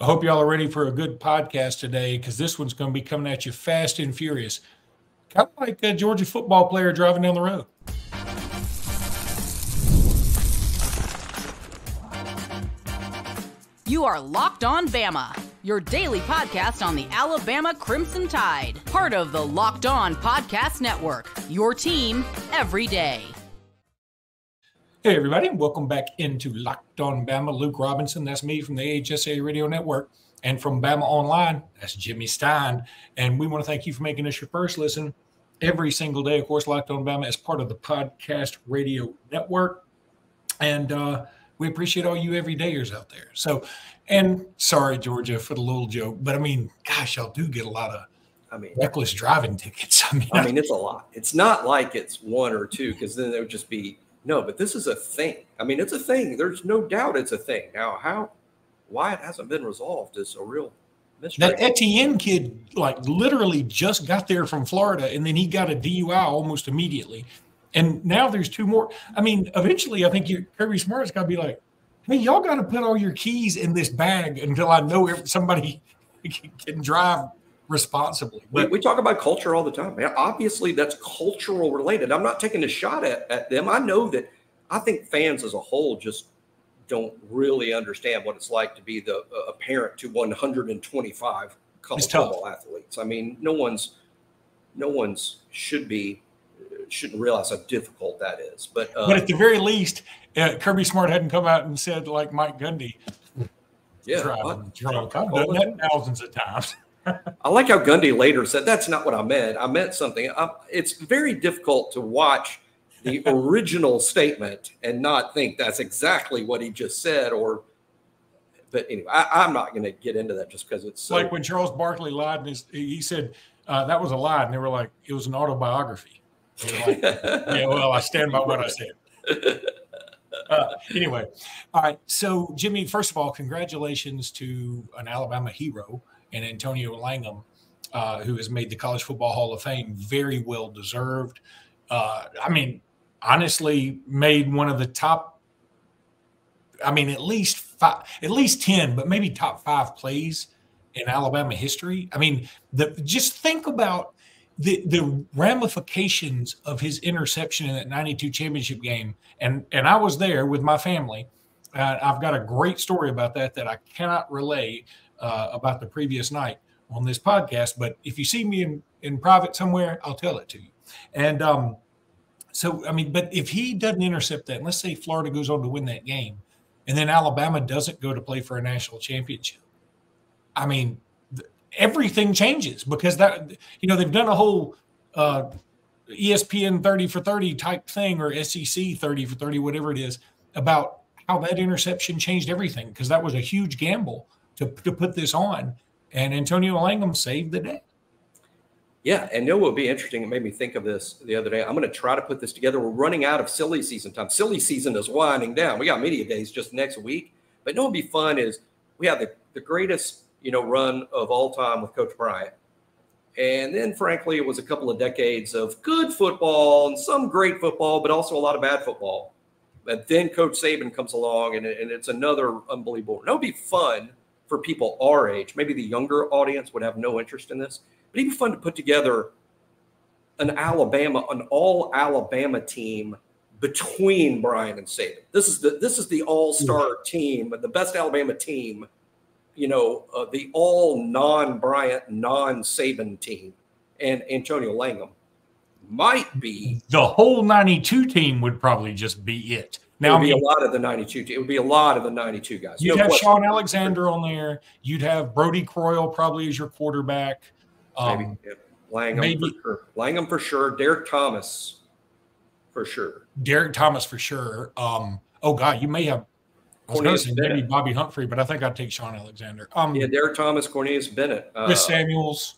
I hope y'all are ready for a good podcast today because this one's going to be coming at you fast and furious. Kind of like a Georgia football player driving down the road. You are Locked On Bama, your daily podcast on the Alabama Crimson Tide. Part of the Locked On Podcast Network, your team every day. Hey, everybody. Welcome back into Locked On Bama. Luke Robinson, that's me from the AHSA Radio Network. And from Bama Online, that's Jimmy Stein. And we want to thank you for making us your first listen every single day. Of course, Locked On Bama is part of the Podcast Radio Network. And we appreciate all you everydayers out there. So, and sorry, Georgia, for the little joke, but I mean, gosh, y'all do get a lot of reckless driving tickets. I mean, it's a lot. It's not like it's one or two, because then there would just be, no, but this is a thing. I mean, it's a thing. There's no doubt it's a thing. Now, why it hasn't been resolved is a real mystery. That Etienne kid, like, literally just got there from Florida, and then he got a DUI almost immediately. And now there's two more. I mean, eventually, I think Kirby Smart's got to be like, hey, y'all got to put all your keys in this bag until I know somebody can drive responsibly. But we talk about culture all the time, man. Obviously, that's cultural related. I'm not taking a shot at them. I know that I think fans as a whole just don't really understand what it's like to be a parent to 125 college football athletes. I mean, no one's shouldn't realize how difficult that is. But at the very least, Kirby Smart hadn't come out and said, like Mike Gundy, driving drunk. I've done that thousands of times. I like how Gundy later said, that's not what I meant. I meant something. It's very difficult to watch the original statement and not think that's exactly what he just said. But anyway, I'm not going to get into that just because it's like when Charles Barkley lied, and he said that was a lie, and they were like, it was an autobiography. Like, yeah, well, I stand by what I said. Anyway, all right. So, Jimmy, first of all, congratulations to an Alabama hero and Antonio Langham, who has made the College Football Hall of Fame. Very well deserved. I mean, honestly, made one of the top. I mean, at least 10, but maybe top 5 plays in Alabama history. I mean, just think about the ramifications of his interception in that 92 championship game. And I was there with my family. I've got a great story about that I cannot relay about the previous night on this podcast. But if you see me in private somewhere, I'll tell it to you. And so, I mean, but if he doesn't intercept that, and let's say Florida goes on to win that game, and then Alabama doesn't go to play for a national championship, I mean, everything changes, because that, they've done a whole ESPN 30 for 30 type thing, or SEC 30 for 30, whatever it is, about how that interception changed everything, because that was a huge gamble to put this on, and Antonio Langham saved the day. Yeah, and what would be interesting, it made me think of this the other day. I'm going to try to put this together. We're running out of silly season time. Silly season is winding down. We got media days just next week. But what would be fun is we have the greatest run of all time with Coach Bryant. And then, frankly, it was a couple of decades of good football and some great football, but also a lot of bad football. But then Coach Sabin comes along, and it's another unbelievable. And it would be fun for people our age. Maybe the younger audience would have no interest in this. But it'd be fun to put together an all Alabama team between Bryant and Sabin. This is the all-star team, the best Alabama team, the all non-Bryant, non-Sabin team. And Antonio Langham might be. The whole 92 team would probably just be it. Now, it would be a lot of the 92. It would be a lot of the 92 guys. You'd have Sean Alexander on there. You'd have Brody Croyle probably as your quarterback. Maybe Langham for sure. Langham for sure. Derek Thomas for sure. Oh God, you may have. I was going to say maybe Bobby Humphrey, but I think I'd take Sean Alexander. Derek Thomas, Cornelius Bennett, Chris Samuels.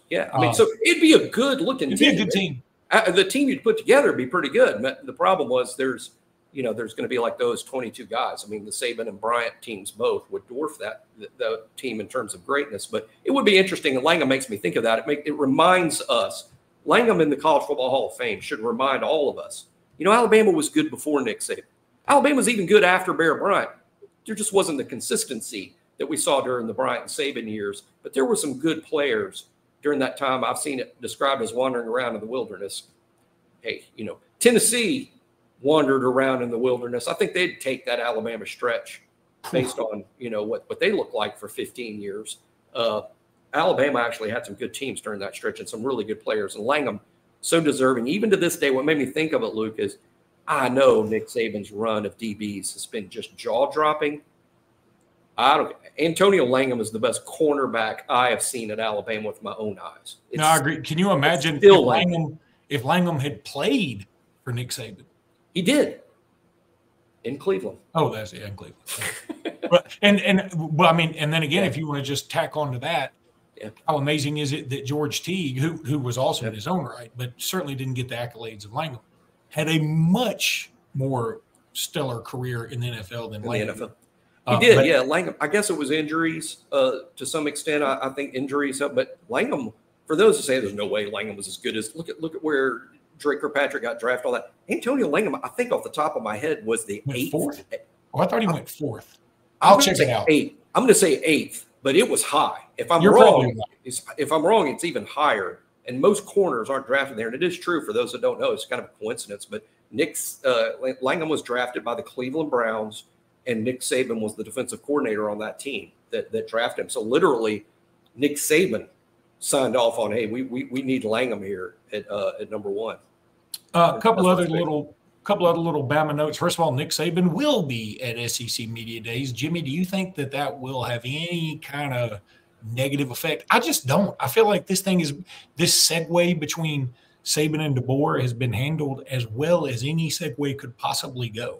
Yeah, I mean, so it'd be a good looking team. It'd be a good team. The team you'd put together would be pretty good. The problem was there's going to be like those 22 guys. I mean, the Sabin and Bryant teams both would dwarf the team in terms of greatness. But it would be interesting, and Langham makes me think of that. It reminds us, Langham in the College Football Hall of Fame should remind all of us, Alabama was good before Nick Saban. Alabama was even good after Bear Bryant. There just wasn't the consistency that we saw during the Bryant and Sabin years, but there were some good players during that time. I've seen it described as wandering around in the wilderness. Hey, Tennessee wandered around in the wilderness. I think they'd take that Alabama stretch based on, what they look like for 15 years. Alabama actually had some good teams during that stretch and some really good players. And Langham, so deserving. Even to this day, what made me think of it, Luke, is I know Nick Saban's run of DBs has been just jaw-dropping. Antonio Langham is the best cornerback I have seen at Alabama with my own eyes. No, I agree. Can you imagine if Langham had played for Nick Saban? He did in Cleveland. Oh, that's in Cleveland. and then again, if you want to just tack on to that, how amazing is it that George Teague, who was also in his own right, but certainly didn't get the accolades of Langham, had a much more stellar career in the NFL than Langham. He did, Langham. I guess it was injuries to some extent. I think injuries, but Langham. For those who say there's no way Langham was as good as look at where Drake Kirkpatrick got drafted. All that. Antonio Langham, I think off the top of my head, was the 8th. Fourth. Oh, I thought he went 4th. I'll check it out. 8th. I'm going to say 8th, but it was high. If I'm wrong, it's even higher. And most corners aren't drafted there. And it is true for those that don't know. It's kind of a coincidence, but Langham was drafted by the Cleveland Browns. And Nick Saban was the defensive coordinator on that team that drafted him. So literally, Nick Saban signed off on, hey, we need Langham here at number 1. A couple other little Bama notes. First of all, Nick Saban will be at SEC Media Days. Jimmy, do you think that will have any kind of negative effect? I just don't. I feel like this segue between Sabin and DeBoer has been handled as well as any segue could possibly go.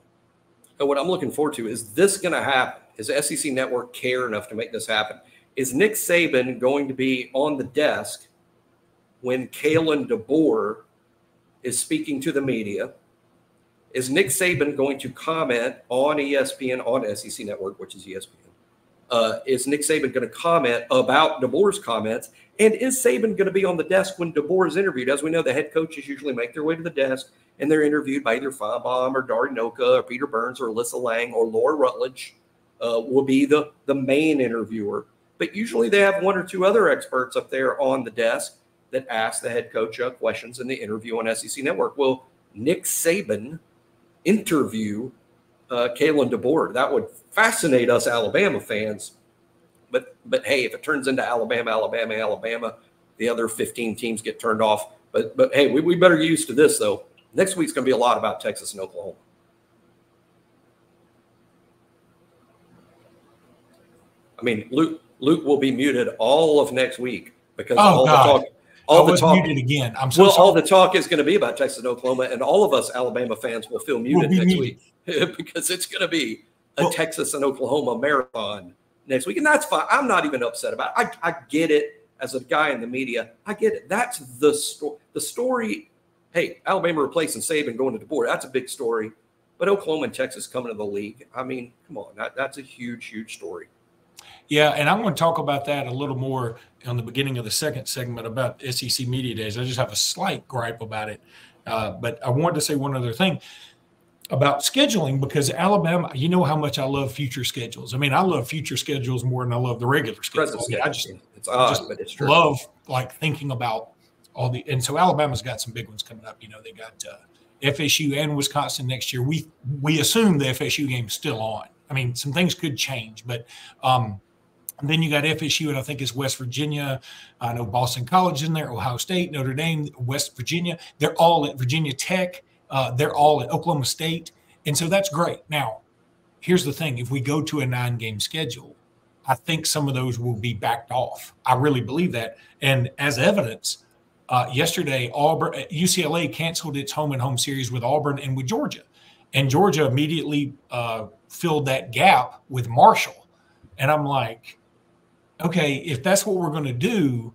And what I'm looking forward to is this going to happen? Is the SEC Network care enough to make this happen? Is Nick Saban going to be on the desk when Kalen DeBoer is speaking to the media? Is Nick Saban going to comment on ESPN, on SEC Network, which is ESPN? Is Nick Saban going to comment about DeBoer's comments? And is Saban going to be on the desk when DeBoer is interviewed? As we know, the head coaches usually make their way to the desk, and they're interviewed by either Feinbaum or Dari Noka or Peter Burns or Alyssa Lang or Laura Rutledge will be the main interviewer. But usually they have one or two other experts up there on the desk that ask the head coach questions in the interview on SEC Network. Will Nick Saban interview Kalen DeBoer? That would fascinate us Alabama fans. But hey, if it turns into Alabama, the other 15 teams get turned off. But hey, we better get used to this, though. Next week's going to be a lot about Texas and Oklahoma. I mean, Luke will be muted all of next week because all the talk muted again. I'm so sorry. All the talk is going to be about Texas and Oklahoma, and all of us Alabama fans will feel muted next week because it's going to be a Texas and Oklahoma marathon next week, and that's fine. I'm not even upset about it. I get it as a guy in the media. I get it. That's the story. The story. Hey, Alabama replacing Saban going to DeBoer. That's a big story. But Oklahoma and Texas coming to the league. I mean, come on. That's a huge, huge story. Yeah, and I'm going to talk about that a little more on the beginning of the second segment about SEC Media Days. I just have a slight gripe about it. But I wanted to say one other thing about scheduling, because Alabama, you know how much I love future schedules. I mean, I love future schedules more than I love the regular schedules. It's odd, but it's true. Love thinking about and so Alabama's got some big ones coming up. You know, they got FSU and Wisconsin next year. We assume the FSU game's still on. I mean, some things could change, but then you got FSU, and I think it's West Virginia. I know Boston College in there, Ohio State, Notre Dame, West Virginia. They're all at Virginia Tech. They're all at Oklahoma State. And so that's great. Now, here's the thing. If we go to a 9-game schedule, I think some of those will be backed off. I really believe that. And as evidence, yesterday, UCLA canceled its home-and-home series with Auburn and with Georgia. And Georgia immediately filled that gap with Marshall. And I'm like, okay, if that's what we're going to do,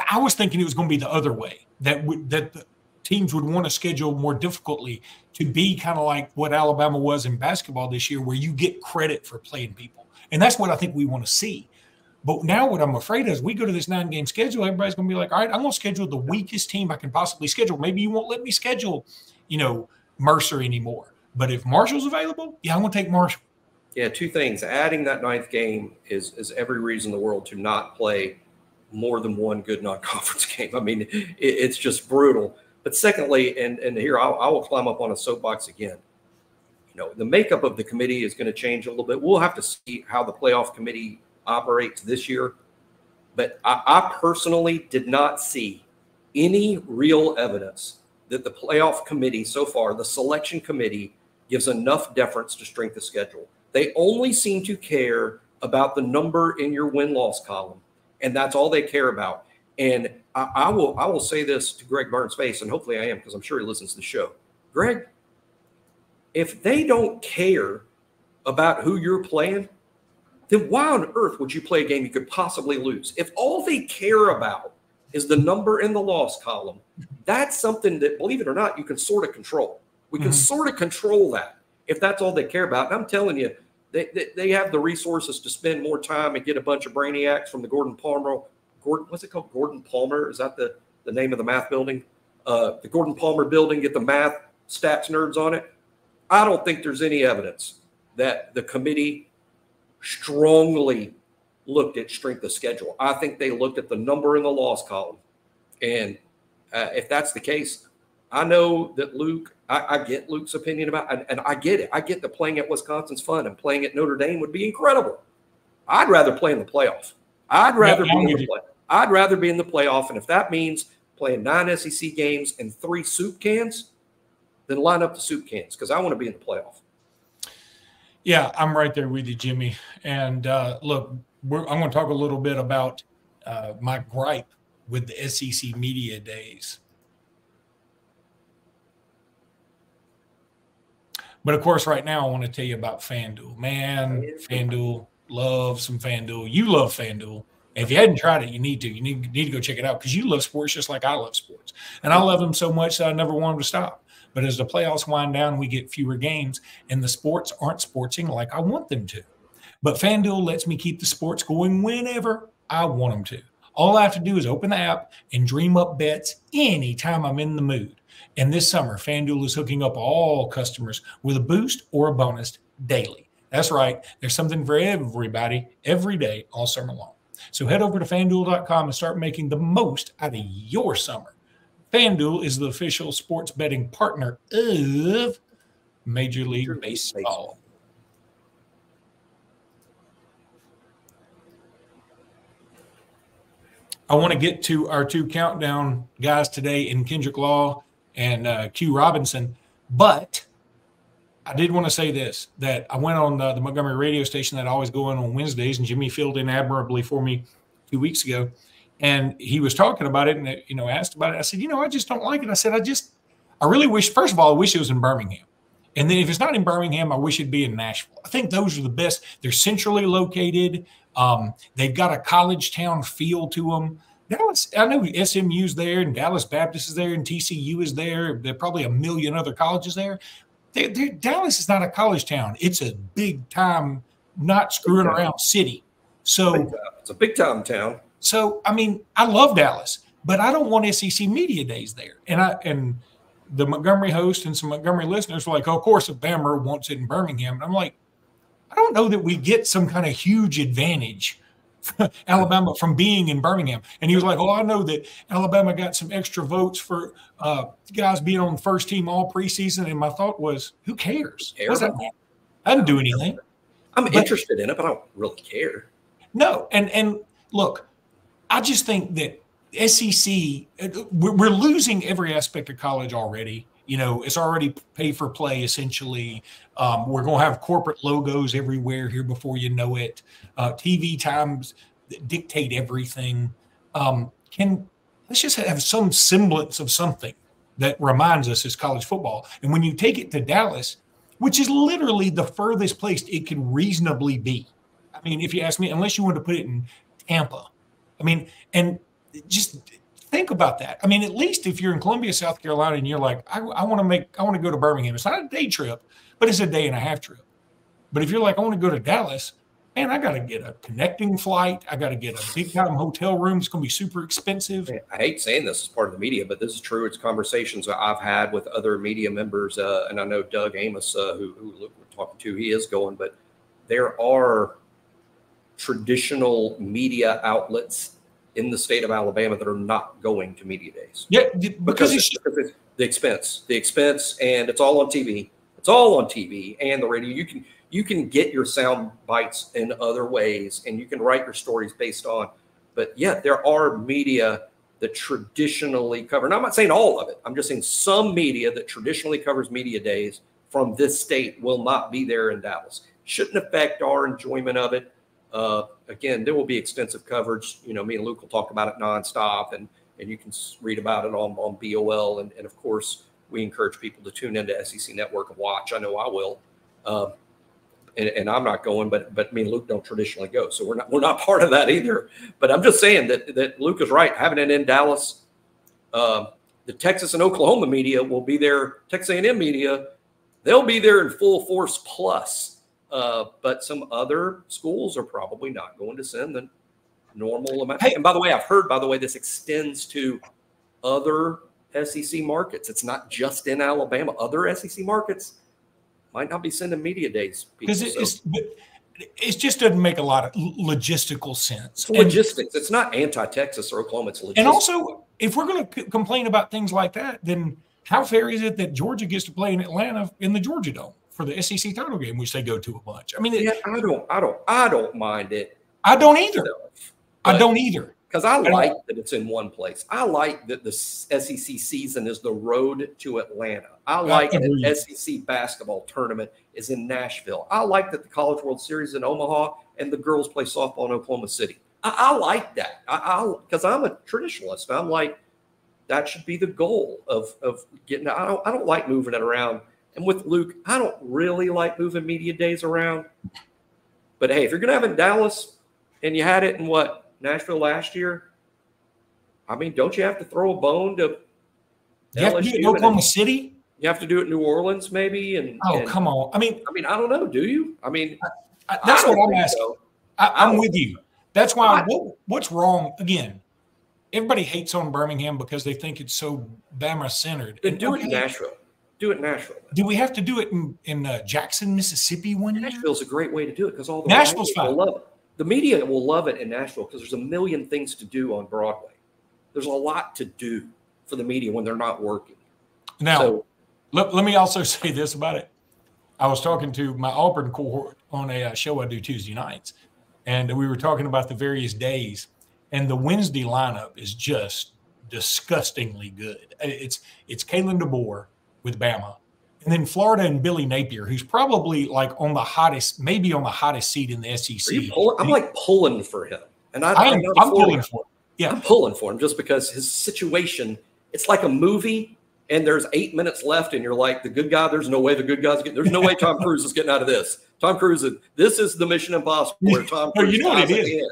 I was thinking it was going to be the other way, that the teams would want to schedule more difficultly to be kind of like what Alabama was in basketball this year, where you get credit for playing people. And that's what I think we want to see. But now what I'm afraid is we go to this 9-game schedule, everybody's going to be like, all right, I'm going to schedule the weakest team I can possibly schedule. Maybe you won't let me schedule, Mercer anymore. But if Marshall's available, I'm going to take Marshall. Yeah, two things. Adding that 9th game is every reason in the world to not play more than one good non-conference game. I mean, it's just brutal. But secondly, and here I will climb up on a soapbox again. You know, the makeup of the committee is going to change a little bit. We'll have to see how the playoff committee operates this year. But I personally did not see any real evidence that the playoff committee so far, the selection committee, gives enough deference to strength of schedule. They only seem to care about the number in your win-loss column, and that's all they care about. And I will say this to Greg Burns' face, and hopefully I am, because I'm sure he listens to the show. Greg, if they don't care about who you're playing, then why on earth would you play a game you could possibly lose? If all they care about is the number in the loss column, that's something that, believe it or not, you can sort of control. We can sort of control that if that's all they care about. And I'm telling you, they have the resources to spend more time and get a bunch of brainiacs from the Gordon, what's it called? Gordon Palmer? Is that the name of the math building? The Gordon Palmer building, get the math stats nerds on it. I don't think there's any evidence that the committee strongly looked at strength of schedule. I think they looked at the number in the loss column. And if that's the case, I know that Luke, I get Luke's opinion about it, and I get it. I get that playing at Wisconsin's fun, and playing at Notre Dame would be incredible. I'd rather play in the playoff. I'd rather be in the playoff, and if that means playing 9 SEC games and 3 soup cans, then line up the soup cans, because I want to be in the playoff. Yeah, I'm right there with you, Jimmy. And look, I'm going to talk a little bit about my gripe with the SEC media days. But, of course, right now I want to tell you about FanDuel. Man, FanDuel, love some FanDuel. You love FanDuel. If you hadn't tried it, you need to. You need to go check it out, because you love sports just like I love sports. And I love them so much that I never want them to stop. But as the playoffs wind down, we get fewer games, and the sports aren't sportsing like I want them to. But FanDuel lets me keep the sports going whenever I want them to. All I have to do is open the app and dream up bets anytime I'm in the mood. And this summer, FanDuel is hooking up all customers with a boost or a bonus daily. That's right. There's something for everybody every day all summer long. So head over to FanDuel.com and start making the most out of your summer. FanDuel is the official sports betting partner of Major League Baseball. I want to get to our 2 countdown guys today in Kendrick Law and Q Robinson, but I did want to say this, that I went on the Montgomery radio station that I always go on Wednesdays, and Jimmy filled in admirably for me 2 weeks ago. And he was talking about it and, asked about it. I said, I just don't like it. I said, I really wish, first of all, I wish it was in Birmingham. And then if it's not in Birmingham, I wish it'd be in Nashville. I think those are the best. They're centrally located. They've got a college town feel to them. Dallas, I know SMU's there, and Dallas Baptist is there, and TCU is there. There are probably a million other colleges there. Dallas is not a college town. It's a big time, not screwing around city. So it's a big time town. So, I love Dallas, but I don't want SEC media days there. And the Montgomery host and some Montgomery listeners were like, of course, if Bama wants it in Birmingham. And I'm like, I don't know that we get some kind of huge advantage Alabama from being in Birmingham. And he was like, I know that Alabama got some extra votes for guys being on the first team all preseason. And my thought was, who cares? What does that mean? I didn't do anything. I'm interested in it, but I don't really care. No. And look, I just think that SEC, we're losing every aspect of college already. It's already pay for play, essentially. We're going to have corporate logos everywhere here before you know it. TV times dictate everything. Let's just have some semblance of something that reminds us it's college football. And when you take it to Dallas, which is literally the furthest place it can reasonably be. If you ask me, unless you want to put it in Tampa. And just think about that. At least if you're in Columbia, South Carolina, and you're like, I want to go to Birmingham. It's not a day trip, but it's a day and a half trip. But if you're like, I want to go to Dallas, man, I got to get a connecting flight. I got to get a big time hotel room. It's going to be super expensive. I hate saying this as part of the media, but this is true. It's conversations that I've had with other media members. And I know Doug Amos, who we're talking to, he is going, but there are traditional media outlets in the state of Alabama that are not going to media days. Yeah, because it's the expense, and it's all on TV. It's all on TV and the radio. You can get your sound bites in other ways, and you can write your stories based on. But yeah, there are media that traditionally cover, and I'm not saying all of it. I'm just saying some media that traditionally covers media days from this state will not be there in Dallas. Shouldn't affect our enjoyment of it. Again, there will be extensive coverage. You know, me and Luke will talk about it nonstop, and you can read about it on BOL. And of course, we encourage people to tune into SEC Network and watch. I know I will. And I'm not going, but me and Luke don't traditionally go. So we're not part of that either. But I'm just saying that Luke is right. Having it in Dallas, the Texas and Oklahoma media will be there. Texas A&M media, they'll be there in full force plus. But some other schools are probably not going to send the normal amount. Hey, and by the way, I've heard, this extends to other SEC markets. It's not just in Alabama. Other SEC markets might not be sending media days. Because it just doesn't make a lot of logistical sense. It's logistics. It's not anti-Texas or Oklahoma. It's logistics. And also, if we're going to complain about things like that, then how fair is it that Georgia gets to play in Atlanta in the Georgia Dome for the SEC title game, which they go to a bunch? I mean, yeah, I don't mind it. I don't either. I don't either. Because I like that it's in one place. I like that the SEC season is the road to Atlanta. I like that SEC basketball tournament is in Nashville. I like that the College World Series is in Omaha and the girls play softball in Oklahoma City. I like that. Because I'm a traditionalist. I'm like, that should be the goal of getting. I don't like moving it around. And with Luke, I don't really like moving media days around. But hey, if you're going to have it in Dallas and you had it in Nashville last year, I mean, don't you have to throw a bone to you have to do it in Oklahoma City? You have to do it in New Orleans, maybe. And come on. I mean, I don't know. Do you? I mean, that's what I'm asking. So. I'm with you. That's why. What's wrong? Again, everybody hates on Birmingham because they think it's so Bama centered. Then do it in Nashville. Do it in Nashville. Do we have to do it in Jackson, Mississippi one year? Nashville's a great way to do it because all the Nashville's fine. Will love it. The media will love it in Nashville because there's a million things to do on Broadway. There's a lot to do for the media when they're not working. Now, let me also say this about it. I was talking to my Auburn cohort on a show I do Tuesday nights, and we were talking about the various days, and the Wednesday lineup is just disgustingly good. It's Kalen DeBoer with Bama, and then Florida and Billy Napier, who's probably on the hottest, maybe on the hottest seat in the SEC. I'm pulling for him, and I'm pulling for him. Yeah, I'm pulling for him just because his situation. It's like a movie, and there's 8 minutes left, and you're like, the good guy. There's no way the good guy's getting. There's no way Tom Cruise is getting out of this. Tom Cruise, this is the Mission Impossible where Tom Cruise. You know what it is?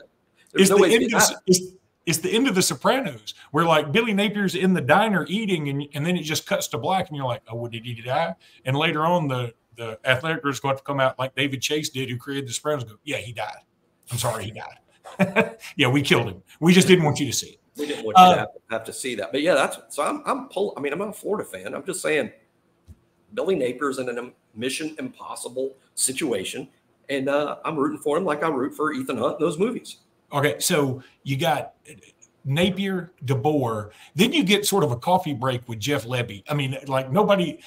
It's the end of The Sopranos, where Billy Napier's in the diner eating, and then it just cuts to black, and you're like, oh, did he die? And later on, the athletic director's going to come out like David Chase did, who created The Sopranos. Go, yeah, he died. I'm sorry, he died. Yeah, we killed him. We just didn't want you to see it. We didn't want you to have to see that. But yeah, I'm pulling. I mean, I'm not a Florida fan. I'm just saying, Billy Napier's in a Mission Impossible situation, and I'm rooting for him like I root for Ethan Hunt in those movies. Okay, so you got Napier, DeBoer. Then you get sort of a coffee break with Jeff Lebby. I mean, nobody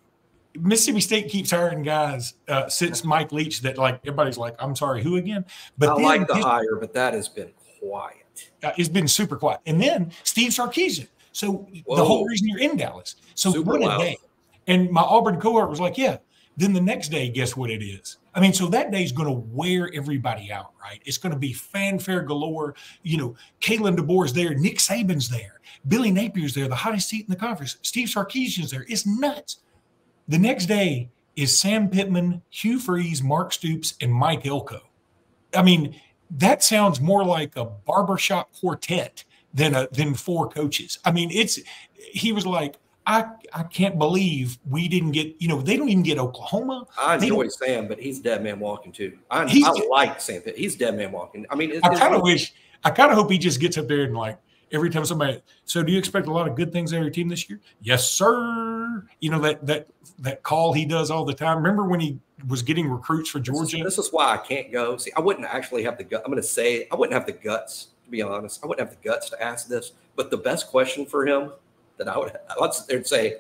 – Mississippi State keeps hiring guys since Mike Leach that, everybody's like, I'm sorry, who again? But I like the hire, but that has been quiet. It's been super quiet. And then Steve Sarkisian. So the whole reason you're in Dallas. So what a day. And my Auburn cohort was like, yeah. Then the next day, guess what it is? I mean, so that day is going to wear everybody out, right? It's going to be fanfare galore. You know, Kalen DeBoer's there. Nick Saban's there. Billy Napier's there, the hottest seat in the conference. Steve Sarkisian's there. It's nuts. The next day is Sam Pittman, Hugh Freeze, Mark Stoops, and Mike Elko. I mean, that sounds more like a barbershop quartet than four coaches. I mean, he was like, I can't believe we didn't get, they don't even get Oklahoma. I enjoy Sam, but he's dead man walking too. I like Sam, but he's dead man walking. I mean, I kind of hope he just gets up there and every time somebody, so do you expect a lot of good things out of your team this year? Yes, sir. recruiter? You know, that call he does all the time. Remember when he was getting recruits for Georgia? This is why I can't go. See, I wouldn't actually have the gut. I'm going to say I wouldn't have the guts, to be honest. I wouldn't have the guts to ask this. But the best question for him that I would say,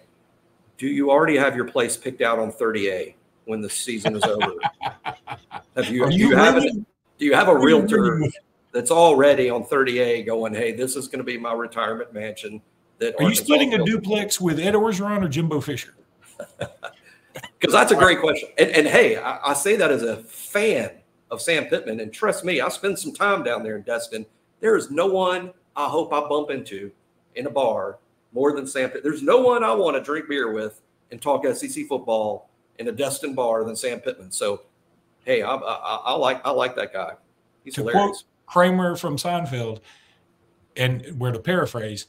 do you already have your place picked out on 30A when the season is over? Do you have a realtor that's already on 30A going, hey, this is going to be my retirement mansion? Are you splitting a duplex with Ed Orgeron or Jimbo Fisher? Because that's a great question. And hey, I say that as a fan of Sam Pittman. And trust me, I spend some time down there in Destin. There is no one I hope I bump into in a bar more than Sam Pittman. There's no one I want to drink beer with and talk SEC football in a Destin bar than Sam Pittman. So, hey, I like that guy. He's hilarious. Quote Kramer from Seinfeld, and where to paraphrase,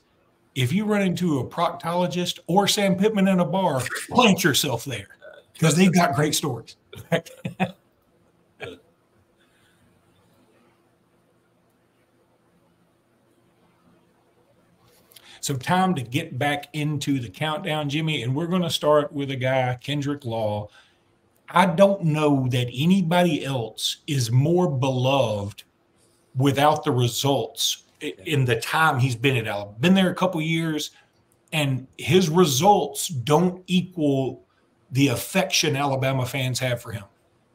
if you run into a proctologist or Sam Pittman in a bar, plant yourself there because they've got great stories. So time to get back into the countdown, Jimmy, and we're going to start with a guy, Kendrick Law. I don't know that anybody else is more beloved without the results in the time he's been at Alabama. Been there a couple years, and his results don't equal the affection Alabama fans have for him.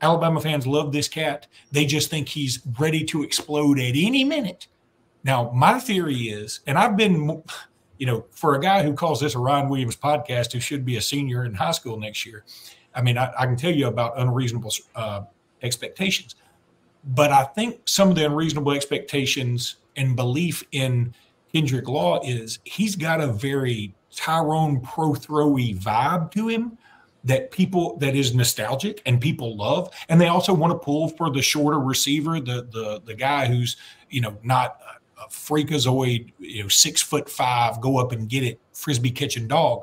Alabama fans love this cat. They just think he's ready to explode at any minute. Now, my theory is, and I've been, you know, for a guy who calls this a Ryan Williams podcast who should be a senior in high school next year, I mean, I can tell you about unreasonable expectations. But I think some of the unreasonable expectations and belief in Kendrick Law is he's got a very Tyrone pro-throwy vibe to him that is nostalgic and people love. And they also want to pull for the shorter receiver, the guy who's, you know, not a freakazoid, you know, 6'5", go up and get it, frisbee catching dog.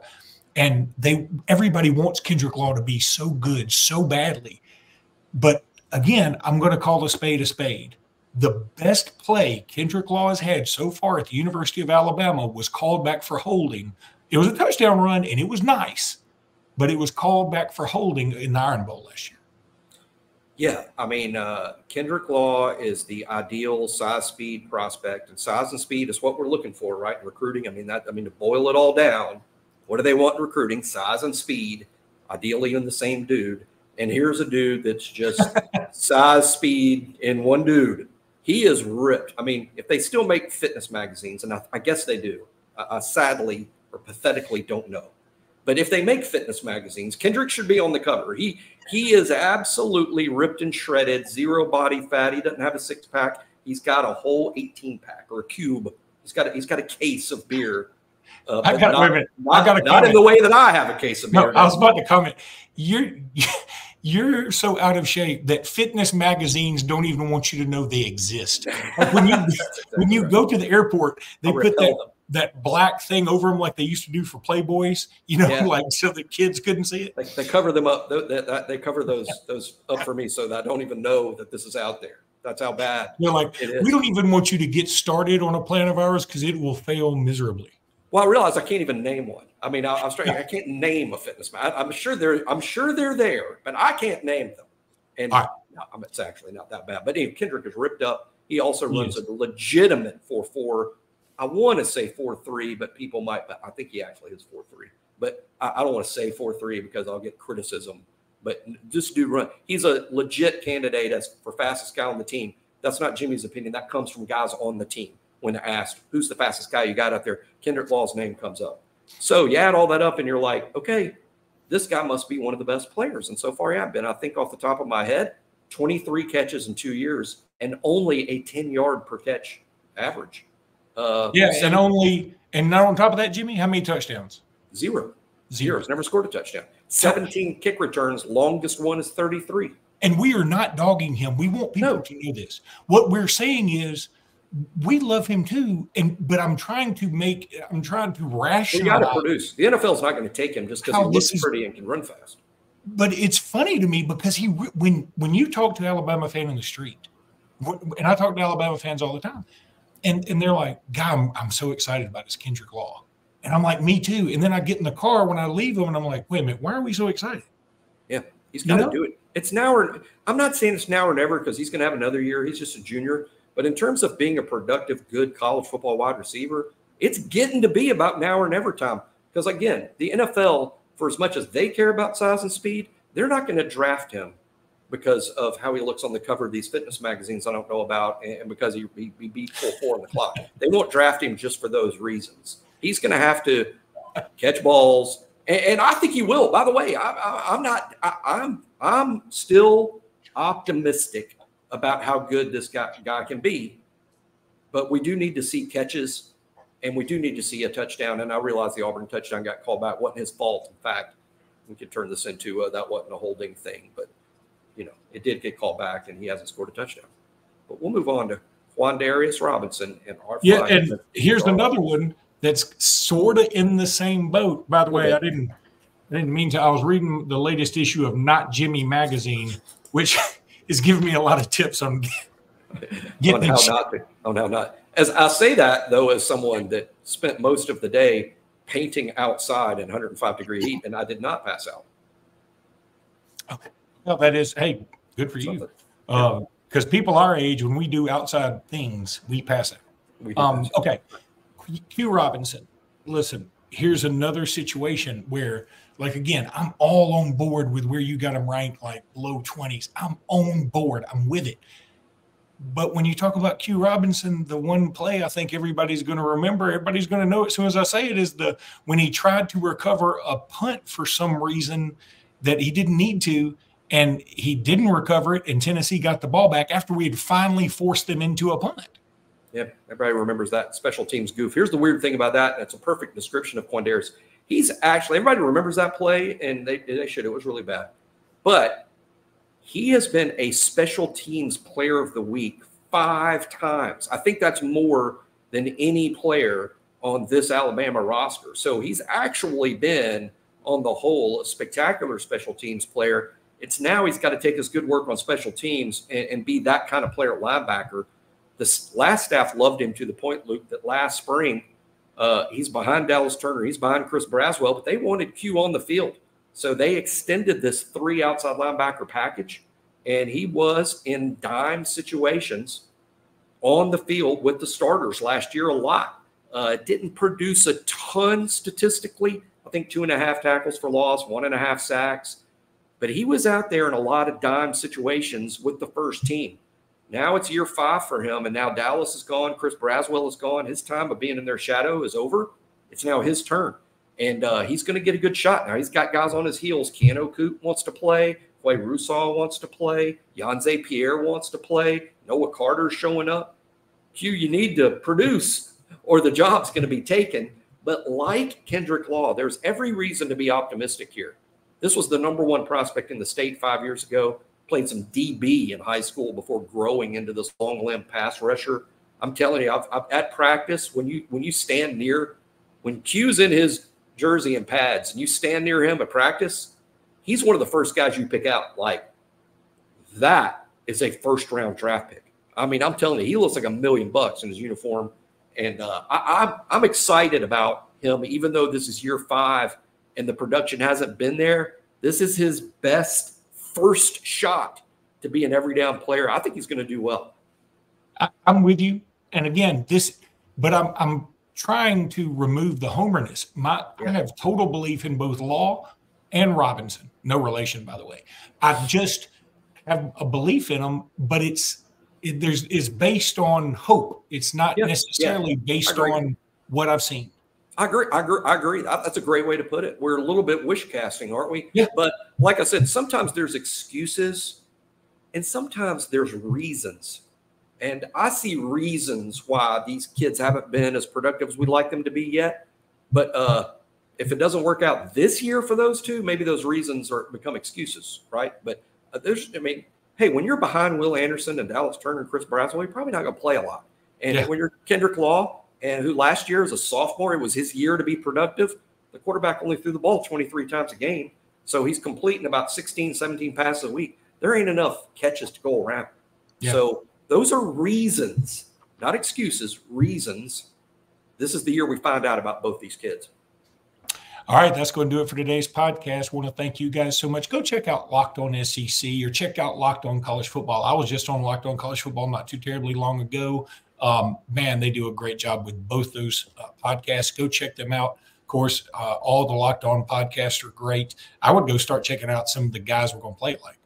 And everybody wants Kendrick Law to be so good, so badly. But again, I'm going to call a spade a spade. The best play Kendrick Law has had so far at the University of Alabama was called back for holding. It was a touchdown run, and it was nice, but it was called back for holding in the Iron Bowl last year. Yeah, I mean, Kendrick Law is the ideal size-speed prospect, and size and speed is what we're looking for, right? In recruiting. I mean, to boil it all down, what do they want in recruiting? Size and speed, ideally in the same dude. And here's a dude that's just size, speed in one dude. He is ripped. I mean, if they still make fitness magazines, and I guess they do, I sadly or pathetically don't know. But if they make fitness magazines, Kendrick should be on the cover. He is absolutely ripped and shredded, zero body fat. He doesn't have a six-pack. He's got a whole 18-pack or a cube. He's got a case of beer. Not in the way that I have a case of beer. No, I was about to comment. You're so out of shape that fitness magazines don't even want you to know they exist. Like when you go to the airport, they put that black thing over them like they used to do for Playboys, you know, like so the kids couldn't see it. They cover them up. They cover those up for me so that I don't even know that this is out there. That's how bad. You're like, we don't even want you to get started on a plan of ours because it will fail miserably. Well, I realize I can't even name one. I mean, I can't name a fitness man. I'm sure they're there, but I can't name them. And it's actually not that bad. But anyway, Kendrick is ripped up. He also runs a legitimate 4.4. I want to say 4.3, but people might. But I think he actually is 4.3. But I don't want to say 4.3 because I'll get criticism. But this dude run. He's a legit candidate as for fastest guy on the team. That's not Jimmy's opinion. That comes from guys on the team. When asked, who's the fastest guy you got out there, Kendrick Law's name comes up. So you add all that up and you're like, okay, this guy must be one of the best players. And so far, I think off the top of my head, 23 catches in 2 years and only a 10-yard per catch average. And not on top of that, Jimmy, how many touchdowns? Zero. He's never scored a touchdown. 17 kick returns. Longest one is 33. And we are not dogging him. We want people to know this. What we're saying is, we love him too, but I'm trying to rationalize. You got to produce. The NFL's not going to take him just because he looks pretty and can run fast. But it's funny to me because when you talk to an Alabama fan in the street, and I talk to Alabama fans all the time, and they're like, "God, I'm so excited about this Kendrick Law," And I'm like, me too. And then I get in the car when I leave him and I'm like, wait a minute, why are we so excited? Yeah, he's got to do it. It's now or I'm not saying it's now or never because he's going to have another year. He's just a junior. But in terms of being a productive, good college football wide receiver, it's getting to be about now or never time. Because, again, the NFL, for as much as they care about size and speed, they're not going to draft him because of how he looks on the cover of these fitness magazines I don't know about and because he beat 4 on the clock. They won't draft him just for those reasons. He's going to have to catch balls, and I think he will. By the way, I'm still optimistic about how good this guy can be, but we do need to see catches, and we do need to see a touchdown. And I realize the Auburn touchdown got called back. Wasn't his fault. In fact, we could turn this into that wasn't a holding thing, but it did get called back, and he hasn't scored a touchdown. But we'll move on to Quandarius Robinson and our and here's another one that's sort of in the same boat. By the way, I didn't mean to. I was reading the latest issue of Not Jimmy magazine, which is giving me a lot of tips on getting how not. As I say that, though, as someone that spent most of the day painting outside in 105-degree heat, and I did not pass out. Okay. Well, that is, hey, good for you. Because people our age, when we do outside things, we pass out. Okay. Q Robinson, listen, here's another situation where, like, again, I'm all on board with where you got him ranked, like low 20s. I'm on board. I'm with it. But when you talk about Q Robinson, the one play I think everybody's going to remember, everybody's going to know as soon as I say it, is when he tried to recover a punt for some reason that he didn't need to, and he didn't recover it, and Tennessee got the ball back after we had finally forced them into a punt. Yeah, everybody remembers that special teams goof. Here's the weird thing about that, and it's a perfect description of Quandarius. He's actually, everybody remembers that play, and they should. It was really bad. But he has been a special teams player of the week 5 times. I think that's more than any player on this Alabama roster. So he's actually been, on the whole, a spectacular special teams player. It's now he's got to take his good work on special teams and be that kind of player at linebacker. The last staff loved him to the point, Luke, that last spring he's behind Dallas Turner. He's behind Chris Braswell, but they wanted Q on the field. So they extended this 3 outside linebacker package, and he was in dime situations on the field with the starters last year a lot. Didn't produce a ton statistically. I think 2.5 tackles for loss, 1.5 sacks. But he was out there in a lot of dime situations with the first team. Now it's year 5 for him, and now Dallas is gone. Chris Braswell is gone. His time of being in their shadow is over. It's now his turn, and he's going to get a good shot. Now he's got guys on his heels. Keanu Coot wants to play. Quay Russaw wants to play. Yanze Pierre wants to play. Noah Carter's showing up. Q, you need to produce or the job's going to be taken. But like Kendrick Law, there's every reason to be optimistic here. This was the number 1 prospect in the state 5 years ago. Played some DB in high school before growing into this long limb pass rusher. I'm telling you, I've at practice, when you stand near, when Q's in his jersey and pads and you stand near him at practice, he's one of the first guys you pick out. Like, that is a first-round draft pick. I mean, I'm telling you, he looks like $1 million in his uniform. And I'm excited about him, even though this is year 5 and the production hasn't been there. This is his best first shot to be an every down player. I think he's going to do well. I'm with you. And again, but I'm trying to remove the homerness. I have total belief in both Law and Robinson. No relation, by the way. I just have a belief in them, but it's based on hope. It's not necessarily based on what I've seen. I agree. That's a great way to put it. We're a little bit wish casting, aren't we? Yeah. But like I said, sometimes there's excuses and sometimes there's reasons. And I see reasons why these kids haven't been as productive as we'd like them to be yet. But if it doesn't work out this year for those two, maybe those reasons become excuses, right? But hey, when you're behind Will Anderson and Dallas Turner and Chris Braswell, you're probably not going to play a lot. And when you're Kendrick Law, and who last year as a sophomore, it was his year to be productive, the quarterback only threw the ball 23 times a game. So he's completing about 16, 17 passes a week. There ain't enough catches to go around. Yeah. So those are reasons, not excuses, reasons this is the year we find out about both these kids. All right, that's going to do it for today's podcast. I want to thank you guys so much. Go check out Locked On SEC or check out Locked On College Football. I was just on Locked On College Football not too terribly long ago. Man, they do a great job with both those podcasts. Go check them out. Of course, all the Locked On podcasts are great. I would go start checking out some of the guys we're going to play, like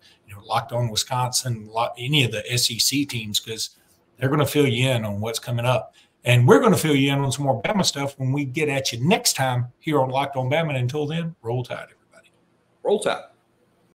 Locked On Wisconsin, any of the SEC teams, because they're going to fill you in on what's coming up. And we're going to fill you in on some more Bama stuff when we get at you next time here on Locked On Bama. And until then, roll tide, everybody. Roll tide.